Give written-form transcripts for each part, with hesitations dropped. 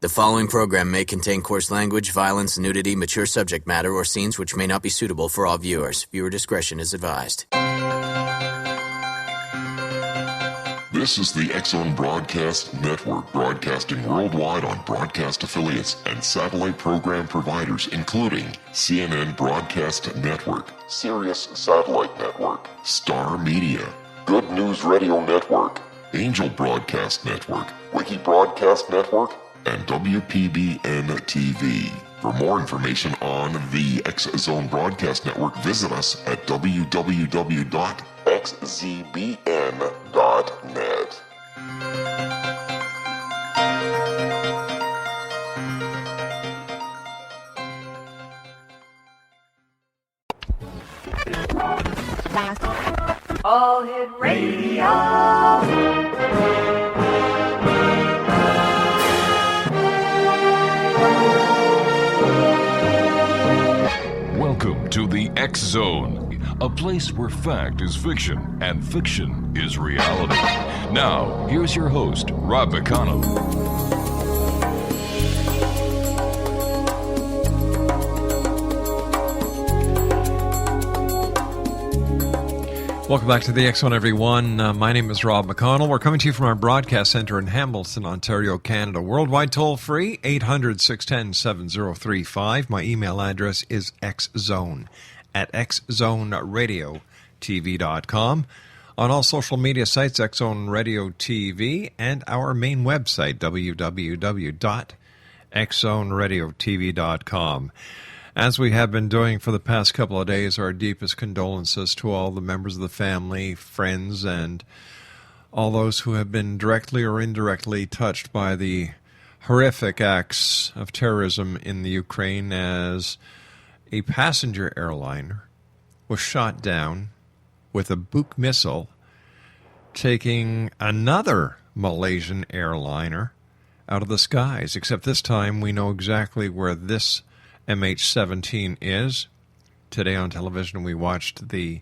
The following program may contain coarse language, violence, nudity, mature subject matter, or scenes which may not be suitable for all viewers. Viewer discretion is advised. This is the X-Zone Broadcast Network, broadcasting worldwide on broadcast affiliates and satellite program providers, including CNN Broadcast Network, Sirius Satellite Network, Star Media, Good News Radio Network, Angel Broadcast Network, Wiki Broadcast Network, and WPBN TV. For more information on the X-Zone Broadcast Network, visit us at www.xzbn.net. All Hit Radio. Welcome to the X-Zone, a place where fact is fiction and fiction is reality. Now, here's your host, Rob McConnell. Welcome back to the X-Zone, everyone. My name is Rob McConnell. We're coming to you from our broadcast center in Hamilton, Ontario, Canada. Worldwide toll-free, 800-610-7035. My email address is xzone@xzoneradiotv.com. On all social media sites, X-Zone Radio TV, and our main website, www.xzoneradiotv.com. As we have been doing for the past couple of days, our deepest condolences to all the members of the family, friends, and all those who have been directly or indirectly touched by the horrific acts of terrorism in the Ukraine as a passenger airliner was shot down with a Buk missile, taking another Malaysian airliner out of the skies. Except this time we know exactly where this MH17 is. Today on television we watched the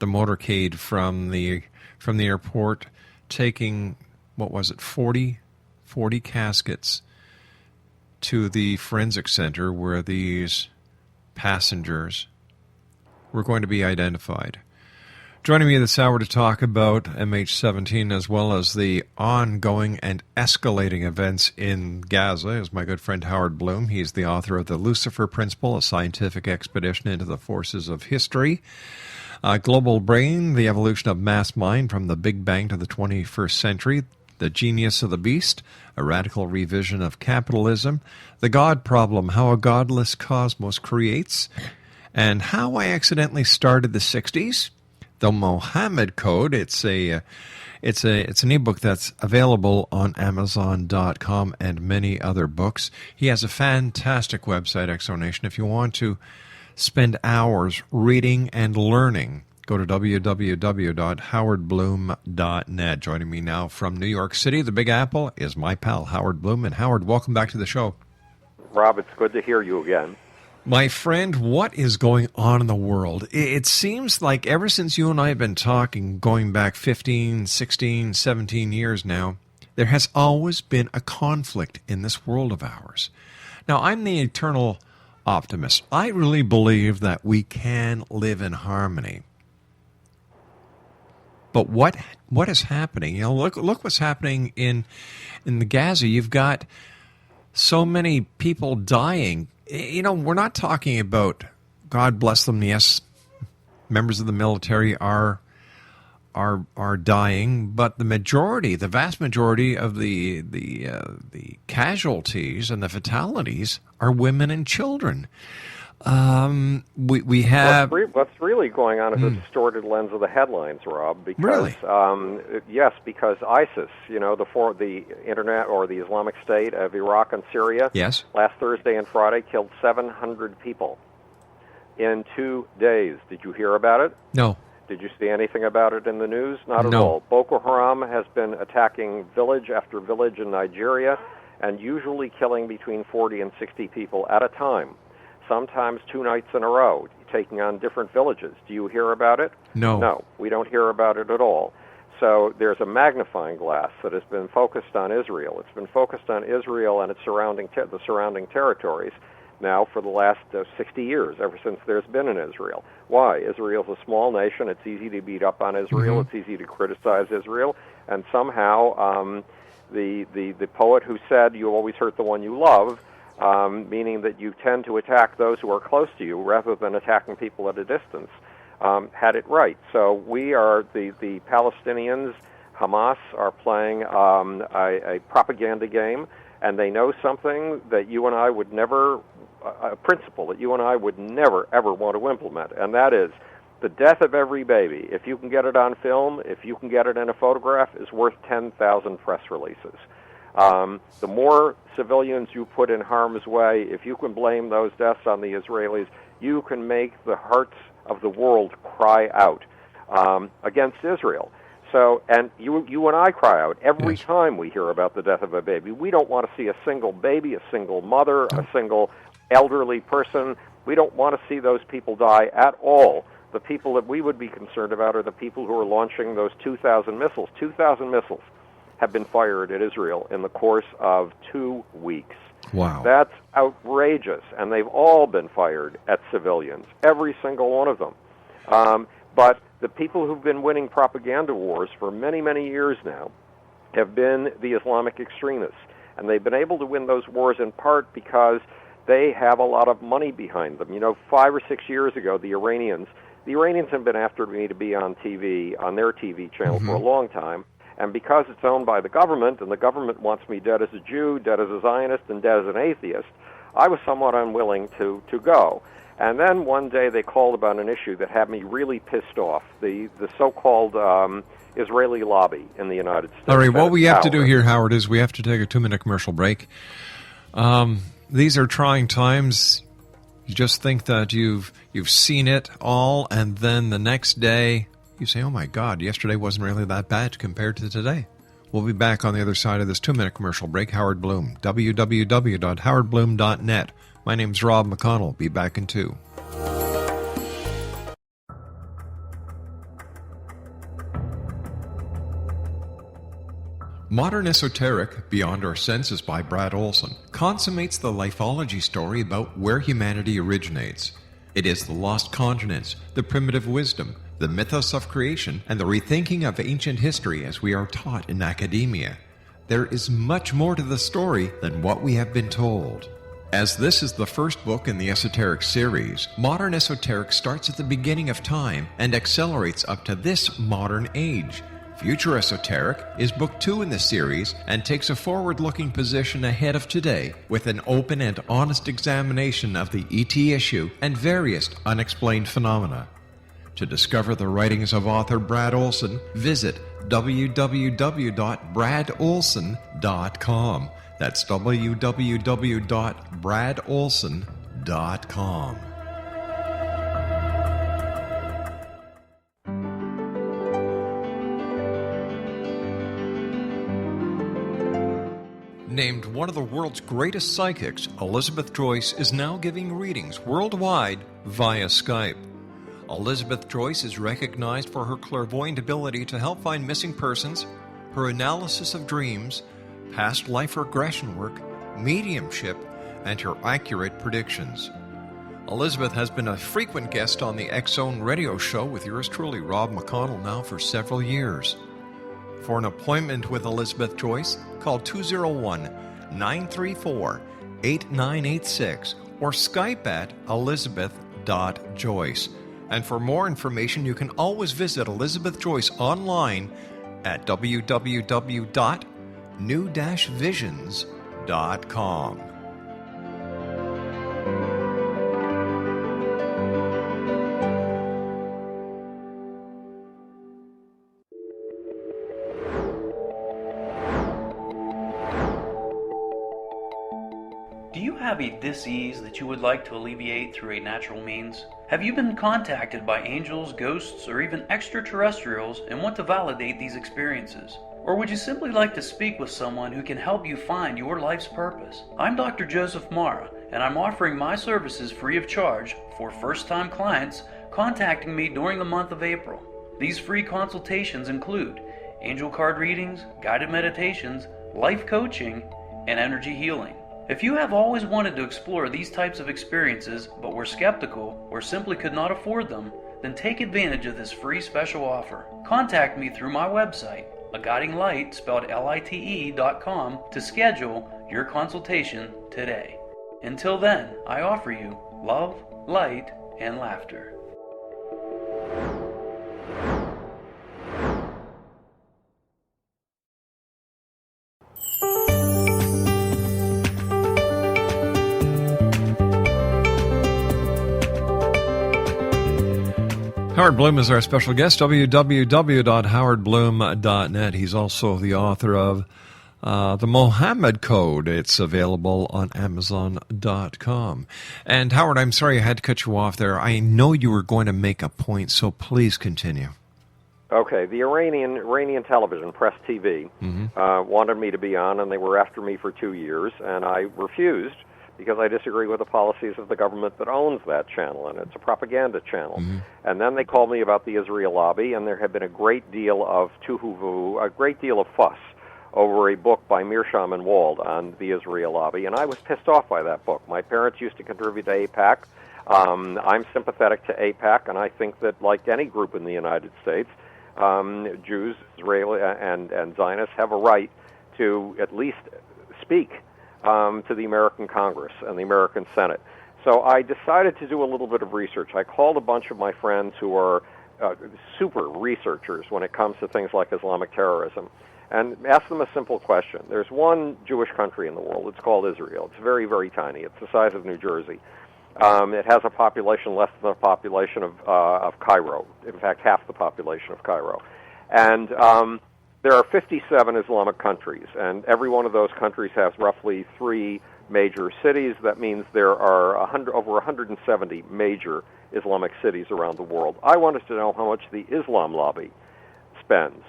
motorcade from the airport taking, what was it, 40 caskets to the forensic center where these passengers were going to be identified. Joining me this hour to talk about MH17 as well as the ongoing and escalating events in Gaza is my good friend Howard Bloom. He's the author of The Lucifer Principle, a scientific expedition into the forces of history. Global Brain, the evolution of mass mind from the Big Bang to the 21st century. The Genius of the Beast, a radical revision of capitalism. The God Problem, how a godless cosmos creates. And how I accidentally started the 60s. The Mohammed Code. It's an ebook that's available on Amazon.com and many other books. He has a fantastic website, Exonation. If you want to spend hours reading and learning, go to www.howardbloom.net. Joining me now from New York City, the Big Apple, is my pal Howard Bloom. And Howard, welcome back to the show. Rob, it's good to hear you again. My friend, what is going on in the world? It seems like ever since you and I have been talking, going back 15, 16, 17 years now, there has always been a conflict in this world of ours. Now, I'm the eternal optimist. I really believe that we can live in harmony. But what is happening? You know, look what's happening in the Gaza. You've got so many people dying. You know, we're not talking about, God bless them, yes, members of the military are dying, but the vast majority of the casualties and the fatalities are women and children. We have what's really going on is a distorted lens of the headlines, Rob. Because, really? Yes, because ISIS, the Internet or the Islamic State of Iraq and Syria, yes, last Thursday and Friday killed 700 people in 2 days. Did you hear about it? No. Did you see anything about it in the news? Not at No. all. Boko Haram has been attacking village after village in Nigeria and usually killing between 40 and 60 people at a time. Sometimes 2 nights in a row, taking on different villages. Do you hear about it? No. No, we don't hear about it at all. so there's a magnifying glass that has been focused on Israel. It's been focused on Israel and its the surrounding territories now for the last 60 years, ever since there's been an Israel. Why? Israel's a small nation. It's easy to beat up on Israel. It's easy to criticize Israel. And somehow the poet who said, "You always hurt the one you love," meaning that you tend to attack those who are close to you rather than attacking people at a distance, had it right. So we are, the Palestinians, Hamas, are playing a propaganda game, and they know something that you and I would never, a principle that you and I would never, ever want to implement, and that is the death of every baby, if you can get it on film, if you can get it in a photograph, is worth 10,000 press releases. The more civilians you put in harm's way, if you can blame those deaths on the Israelis, you can make the hearts of the world cry out against Israel. So, and you and I cry out every time we hear about the death of a baby. We don't want to see a single baby, a single mother, a single elderly person. We don't want to see those people die at all. The people that we would be concerned about are the people who are launching those 2,000 missiles. 2,000 missiles have been fired at Israel in the course of 2 weeks. Wow. That's outrageous, and they've all been fired at civilians, every single one of them. But the people who've been winning propaganda wars for many, many years now have been the Islamic extremists, and they've been able to win those wars in part because they have a lot of money behind them. 5 or 6 years ago, the Iranians have been after me to be on TV, on their TV channel for a long time, and because it's owned by the government, and the government wants me dead as a Jew, dead as a Zionist, and dead as an atheist, I was somewhat unwilling to go. And then one day they called about an issue that had me really pissed off, the so-called Israeli lobby in the United States. All right, what we have to do here, Howard, is we have to take a 2-minute commercial break. These are trying times. You just think that you've seen it all, and then the next day you say, oh my God, yesterday wasn't really that bad compared to today. We'll be back on the other side of this 2-minute commercial break. Howard Bloom, www.howardbloom.net. My name's Rob McConnell. Be back in 2. Modern Esoteric, Beyond Our Senses by Brad Olson, consummates the lifology story about where humanity originates. It is the lost continents, the primitive wisdom, the mythos of creation, and the rethinking of ancient history as we are taught in academia. There is much more to the story than what we have been told. As this is the first book in the Esoteric series, Modern Esoteric starts at the beginning of time and accelerates up to this modern age. Future Esoteric is book 2 in the series and takes a forward-looking position ahead of today with an open and honest examination of the ET issue and various unexplained phenomena. To discover the writings of author Brad Olson, visit www.bradolson.com. That's www.bradolson.com. Named one of the world's greatest psychics, Elizabeth Joyce is now giving readings worldwide via Skype. Elizabeth Joyce is recognized for her clairvoyant ability to help find missing persons, her analysis of dreams, past life regression work, mediumship, and her accurate predictions. Elizabeth has been a frequent guest on the X-Zone radio show with yours truly, Rob McConnell, now for several years. For an appointment with Elizabeth Joyce, call 201-934-8986 or Skype at elizabeth.joyce. And for more information, you can always visit Elizabeth Joyce online at www.new-visions.com. Do you have a dis-ease that you would like to alleviate through a natural means? Have you been contacted by angels, ghosts, or even extraterrestrials and want to validate these experiences? Or would you simply like to speak with someone who can help you find your life's purpose? I'm Dr. Joseph Mara, and I'm offering my services free of charge for first-time clients contacting me during the month of April. These free consultations include angel card readings, guided meditations, life coaching, and energy healing. If you have always wanted to explore these types of experiences but were skeptical or simply could not afford them, then take advantage of this free special offer. Contact me through my website, aguidinglight, spelled LITE.com, to schedule your consultation today. Until then, I offer you love, light, and laughter. Howard Bloom is our special guest, www.howardbloom.net. He's also the author of The Mohammed Code. It's available on Amazon.com. And Howard, I'm sorry I had to cut you off there. I know you were going to make a point, so please continue. Okay, the Iranian television, Press TV, wanted me to be on, and they were after me for 2 years, and I refused because I disagree with the policies of the government that owns that channel, and it's a propaganda channel. And then they called me about the Israel lobby, and there had been a great deal of tuhuvu, a great deal of fuss over a book by Mearsham and Wald on the Israel lobby, and I was pissed off by that book. My parents used to contribute to AIPAC. I'm sympathetic to AIPAC, and I think that, like any group in the United States, Jews, Israeli, and Zionists have a right to at least speak to the American Congress and the American Senate. So I decided to do a little bit of research. I called a bunch of my friends who are super researchers when it comes to things like Islamic terrorism and asked them a simple question. There's one Jewish country in the world. It's called Israel. It's very, very tiny. It's the size of New Jersey. It has a population less than the population of Cairo. In fact, half the population of Cairo. And there are 57 Islamic countries, and every one of those countries has roughly 3 major cities. That means there are over 170 major Islamic cities around the world. I wanted to know how much the Islam lobby spends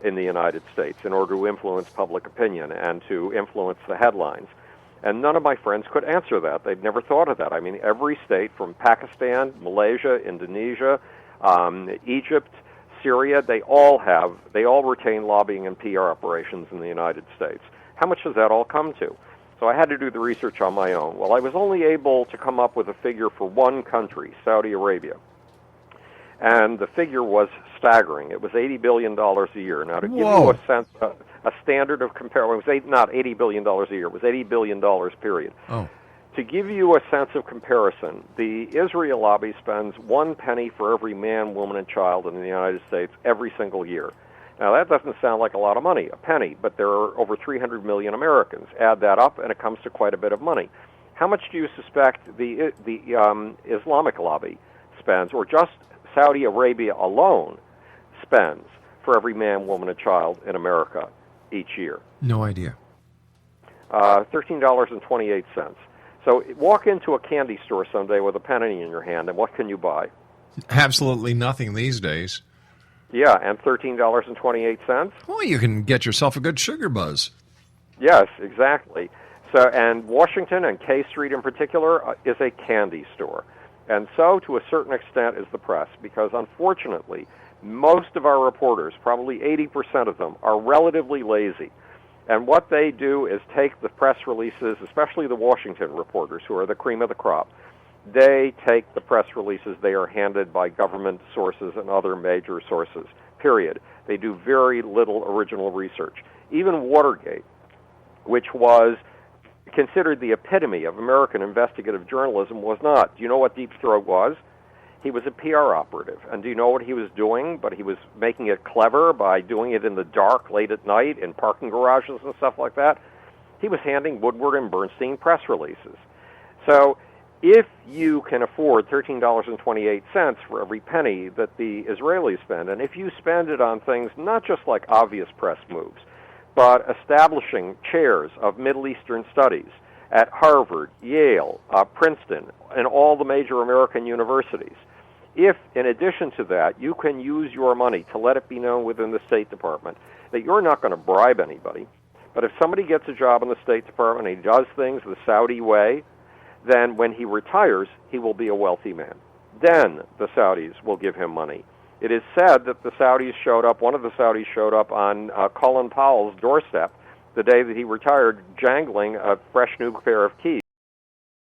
in the United States in order to influence public opinion and to influence the headlines. And none of my friends could answer that. They'd never thought of that. I mean, every state from Pakistan, Malaysia, Indonesia, Egypt, Syria, they all retain lobbying and PR operations in the United States. How much does that all come to? So I had to do the research on my own. Well, I was only able to come up with a figure for one country, Saudi Arabia. And the figure was staggering. It was $80 billion a year. Now, to give you a sense, a standard of comparison, it was not $80 billion a year, it was $80 billion, period. Oh. To give you a sense of comparison, the Israel lobby spends 1 penny for every man, woman, and child in the United States every single year. Now, that doesn't sound like a lot of money, a penny, but there are over 300 million Americans. Add that up, and it comes to quite a bit of money. How much do you suspect the Islamic lobby spends, or just Saudi Arabia alone spends, for every man, woman, and child in America each year? No idea. $13.28. So walk into a candy store someday with a penny in your hand, and what can you buy? Absolutely nothing these days. Yeah, and $13.28? Well, you can get yourself a good sugar buzz. Yes, exactly. So, and Washington and K Street in particular is a candy store. And so, to a certain extent, is the press, because unfortunately, most of our reporters, probably 80% of them, are relatively lazy. And what they do is take the press releases, especially the Washington reporters, who are the cream of the crop. They take the press releases they are handed by government sources and other major sources, period. They do very little original research. Even Watergate, which was considered the epitome of American investigative journalism, was not. Do you know what Deep Throat was? He was a PR operative. And do you know what he was doing? But he was making it clever by doing it in the dark, late at night, in parking garages and stuff like that. He was handing Woodward and Bernstein press releases. So if you can afford $13.28 for every penny that the Israelis spend, and if you spend it on things not just like obvious press moves, but establishing chairs of Middle Eastern studies at Harvard, Yale, Princeton, and all the major American universities, if, in addition to that, you can use your money to let it be known within the State Department that you're not going to bribe anybody, but if somebody gets a job in the State Department and he does things the Saudi way, then when he retires, he will be a wealthy man. Then the Saudis will give him money. It is said that the Saudis showed up, one of the Saudis showed up on Colin Powell's doorstep the day that he retired, jangling a fresh new pair of keys.